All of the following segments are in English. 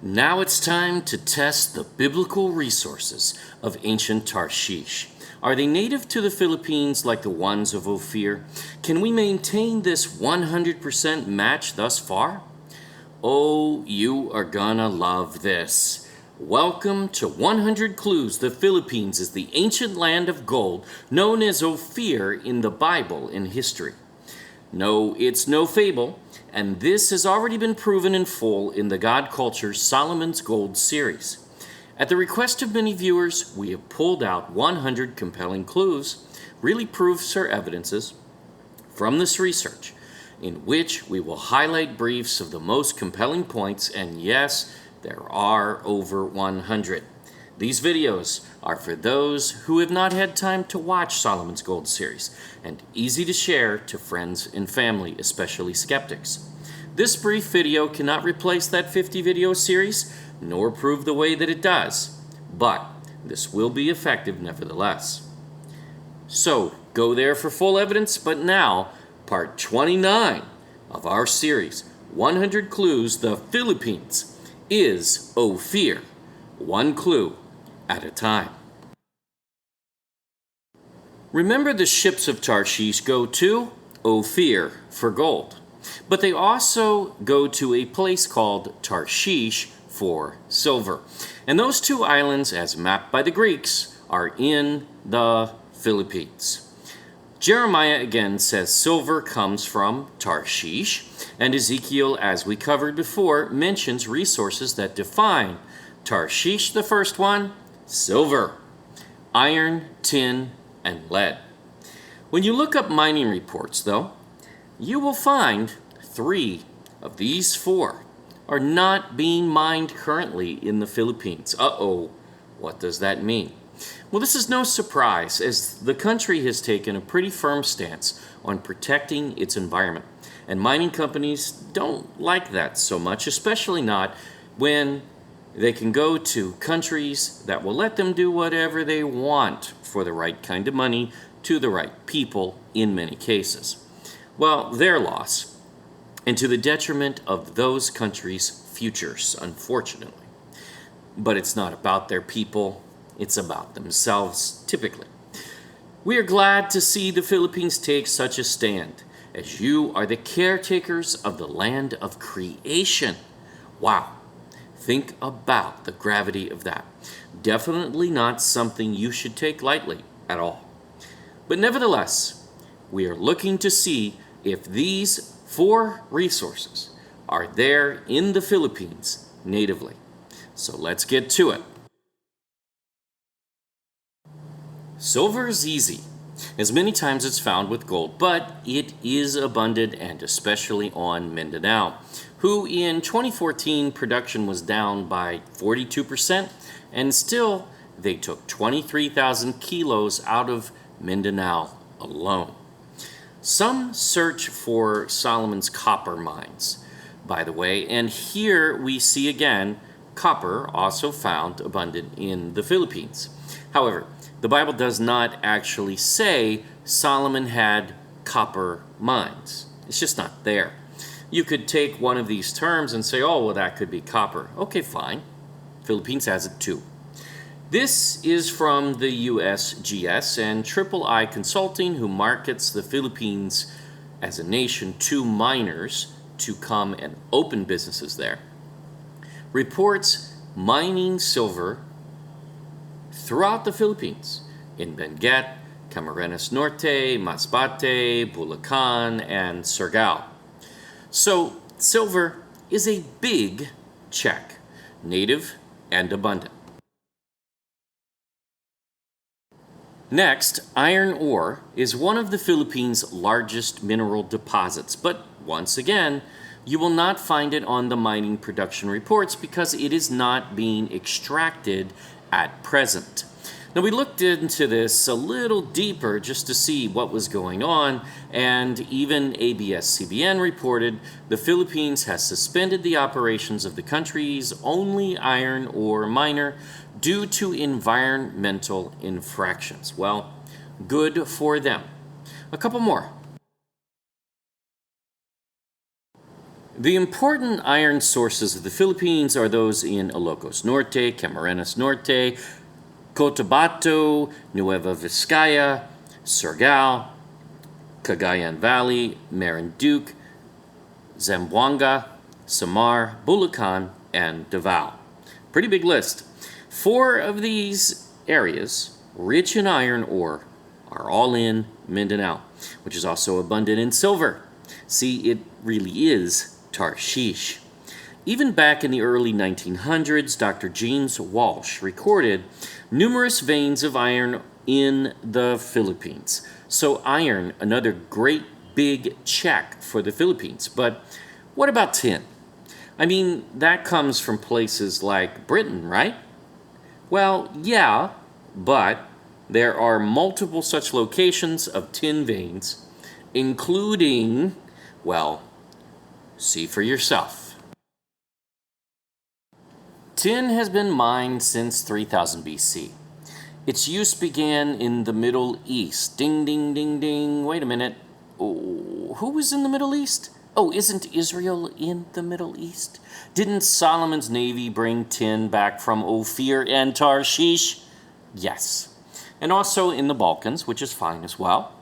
Now it's time to test the biblical resources of ancient Tarshish. Are they native to the Philippines like the ones of Ophir? Can we maintain this 100% match thus far? Oh, you are gonna love this. Welcome to 100 Clues. The Philippines is the ancient land of gold known as Ophir in the Bible and history. No, it's no fable, and this has already been proven in full in the God Culture Solomon's Gold series. At the request of many viewers, we have pulled out 100 compelling clues, really proofs or evidences, from this research, in which we will highlight briefs of the most compelling points, and yes, there are over 100. These videos are for those who have not had time to watch Solomon's Gold series, and easy to share to friends and family, especially skeptics. This brief video cannot replace that 50 video series, nor prove the way that it does, but this will be effective nevertheless. So, go there for full evidence, but now, part 29 of our series, 100 Clues, the Philippines is Ophir. One clue at a time. Remember, the ships of Tarshish go to Ophir for gold, but they also go to a place called Tarshish for silver. And those two islands, as mapped by the Greeks, are in the Philippines. Jeremiah again says silver comes from Tarshish, and Ezekiel, as we covered before, mentions resources that define Tarshish, the first one, silver, iron, tin, and lead. When you look up mining reports, though, you will find 3 of these 4 are not being mined currently in the Philippines. Uh-oh, what does that mean? Well, this is no surprise, as the country has taken a pretty firm stance on protecting its environment. And mining companies don't like that so much, especially not when they can go to countries that will let them do whatever they want for the right kind of money to the right people in many cases. Well, their loss, and to the detriment of those countries' futures, unfortunately. But it's not about their people, it's about themselves, typically. We are glad to see the Philippines take such a stand, as you are the caretakers of the land of creation. Wow. Think about the gravity of that. Definitely not something you should take lightly at all. But nevertheless, we are looking to see if these 4 resources are there in the Philippines natively. So let's get to it. Silver is easy, as many times it's found with gold, but it is abundant, and especially on Mindanao, who in 2014 production was down by 42%, and still they took 23,000 kilos out of Mindanao alone. Some search for Solomon's copper mines, by the way, and here we see again copper also found abundant in the Philippines. However, the Bible does not actually say Solomon had copper mines. It's just not there. You could take one of these terms and say, oh, well, that could be copper. Okay, fine. Philippines has it too. This is from the USGS and Triple I Consulting, who markets the Philippines as a nation to miners to come and open businesses there. Reports mining silver throughout the Philippines, in Benguet, Camarines Norte, Masbate, Bulacan, and Surigao. So, silver is a big check, native and abundant. Next, iron ore is one of the Philippines' largest mineral deposits, but once again, you will not find it on the mining production reports because it is not being extracted at present. Now, we looked into this a little deeper just to see what was going on, and even ABS-CBN reported the Philippines has suspended the operations of the country's only iron ore miner due to environmental infractions. Well, good for them. A couple more. The important iron sources of the Philippines are those in Ilocos Norte, Camarines Norte, Cotabato, Nueva Vizcaya, Surigao, Cagayan Valley, Marinduque, Zamboanga, Samar, Bulacan, and Davao. Pretty big list. 4 of these areas, rich in iron ore, are all in Mindanao, which is also abundant in silver. See, it really is Tarshish. Even back in the early 1900s, Dr. James Walsh recorded numerous veins of iron in the Philippines. So iron, another great big check for the Philippines. But what about tin? I mean, that comes from places like Britain, right? Well, yeah, but there are multiple such locations of tin veins, including, well, see for yourself. Tin has been mined since 3000 BC. Its use began in the Middle East. Ding, ding, ding, ding. Wait a minute. Oh, who was in the Middle East? Oh, isn't Israel in the Middle East? Didn't Solomon's navy bring tin back from Ophir and Tarshish? Yes. And also in the Balkans, which is fine as well.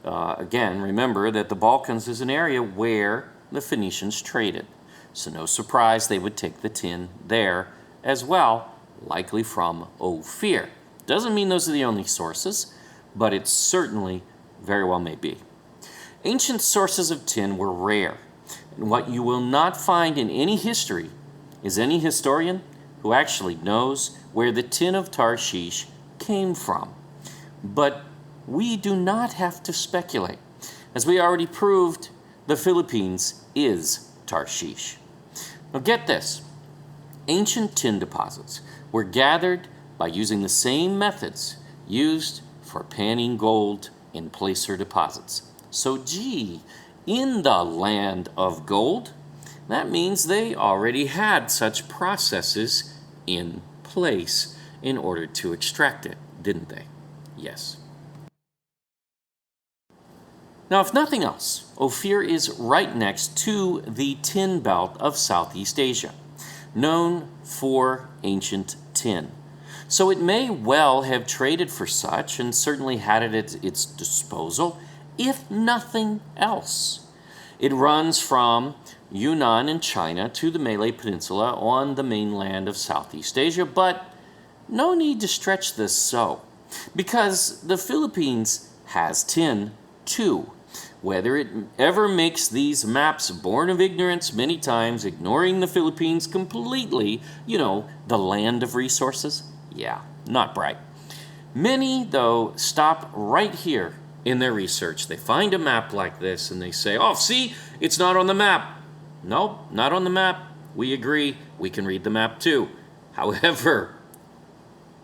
Again, remember that the Balkans is an area where the Phoenicians traded. So no surprise they would take the tin there as well, likely from Ophir. Doesn't mean those are the only sources, but it certainly very well may be. Ancient sources of tin were rare, and what you will not find in any history is any historian who actually knows where the tin of Tarshish came from. But we do not have to speculate. As we already proved, the Philippines is Tarshish. Now get this. Ancient tin deposits were gathered by using the same methods used for panning gold in placer deposits. So gee, in the land of gold, that means they already had such processes in place in order to extract it, didn't they? Yes. Now, if nothing else, Ophir is right next to the tin belt of Southeast Asia, known for ancient tin. So it may well have traded for such and certainly had it at its disposal, if nothing else. It runs from Yunnan in China to the Malay Peninsula on the mainland of Southeast Asia, but no need to stretch this so, because the Philippines has tin too. Whether it ever makes these maps born of ignorance many times, ignoring the Philippines completely, the land of resources, yeah, not bright. Many, though, stop right here in their research. They find a map like this and they say, oh, see, it's not on the map. Nope, not on the map. We agree. We can read the map too. However,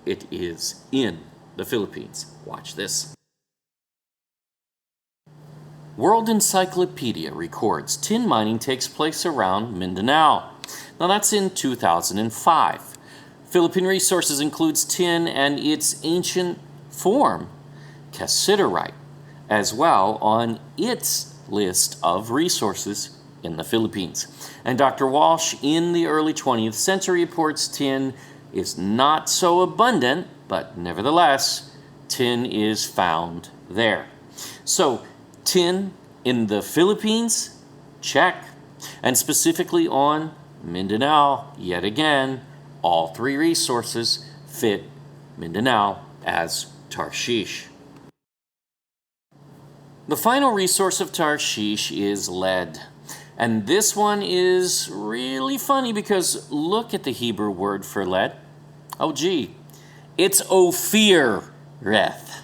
it is in the Philippines. Watch this. World Encyclopedia records tin mining takes place around Mindanao. Now that's in 2005. Philippine Resources includes tin and its ancient form, cassiterite, as well on its list of resources in the Philippines. And Dr. Walsh in the early 20th century reports tin is not so abundant, but nevertheless, tin is found there. So, tin in the Philippines? Check. And specifically on Mindanao, yet again, all 3 resources fit Mindanao as Tarshish. The final resource of Tarshish is lead. And this one is really funny because look at the Hebrew word for lead. Oh gee, it's Ophir-reth.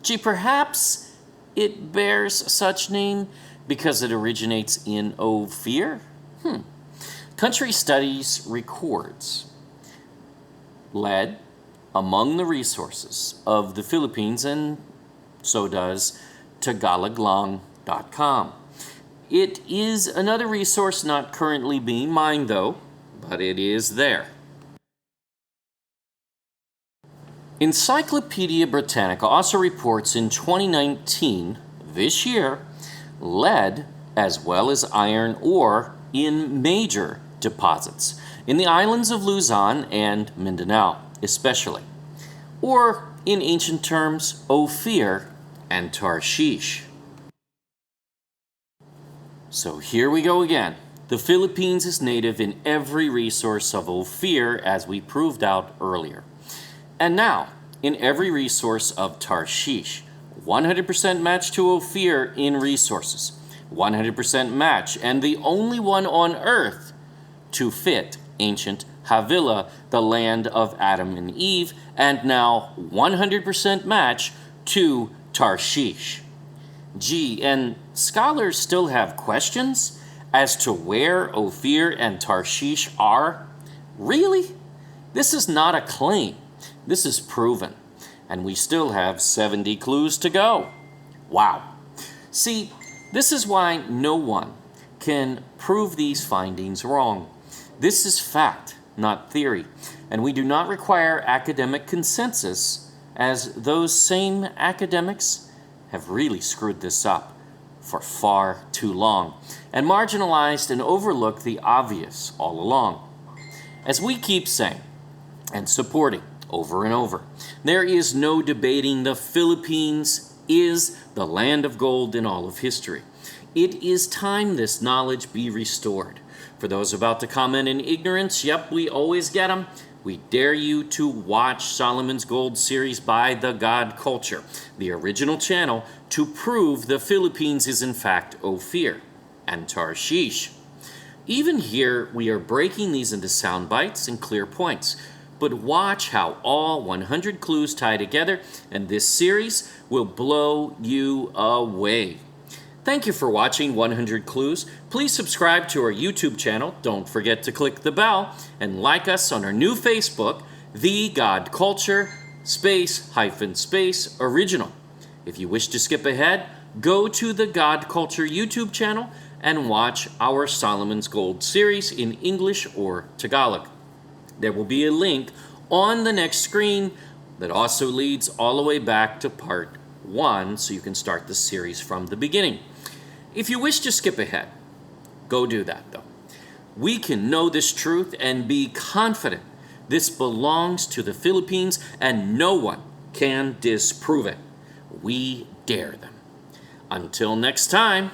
Gee, perhaps it bears such name because it originates in Ophir? Country Studies records lead among the resources of the Philippines, and so does Tagaloglang.com. It is another resource not currently being mined, though, but it is there. Encyclopedia Britannica also reports in 2019, this year, lead, as well as iron ore, in major deposits, in the islands of Luzon and Mindanao especially, or in ancient terms, Ophir and Tarshish. So here we go again. The Philippines is native in every resource of Ophir, as we proved out earlier. And now, in every resource of Tarshish, 100% match to Ophir in resources. 100% match, and the only one on earth to fit ancient Havilah, the land of Adam and Eve, and now 100% match to Tarshish. Gee, and scholars still have questions as to where Ophir and Tarshish are? Really? This is not a claim. This is proven. And we still have 70 clues to go. Wow. See, this is why no one can prove these findings wrong. This is fact, not theory, and we do not require academic consensus, as those same academics have really screwed this up for far too long and marginalized and overlooked the obvious all along. As we keep saying and supporting over and over, there is no debating the Philippines is the land of gold in all of history. It is time this knowledge be restored. For those about to comment in ignorance, yep, we always get them. We dare you to watch Solomon's Gold series by The God Culture, the original channel, to prove the Philippines is in fact Ophir and Tarshish. Even here, we are breaking these into sound bites and clear points. But watch how all 100 clues tie together, and this series will blow you away. Thank you for watching 100 Clues. Please subscribe to our YouTube channel. Don't forget to click the bell and like us on our new Facebook, The God Culture space original. If you wish to skip ahead, go to the God Culture YouTube channel and watch our Solomon's Gold series in English or Tagalog. There will be a link on the next screen that also leads all the way back to part 1, so you can start the series from the beginning. If you wish to skip ahead, go do that though. We can know this truth and be confident this belongs to the Philippines and no one can disprove it. We dare them. Until next time.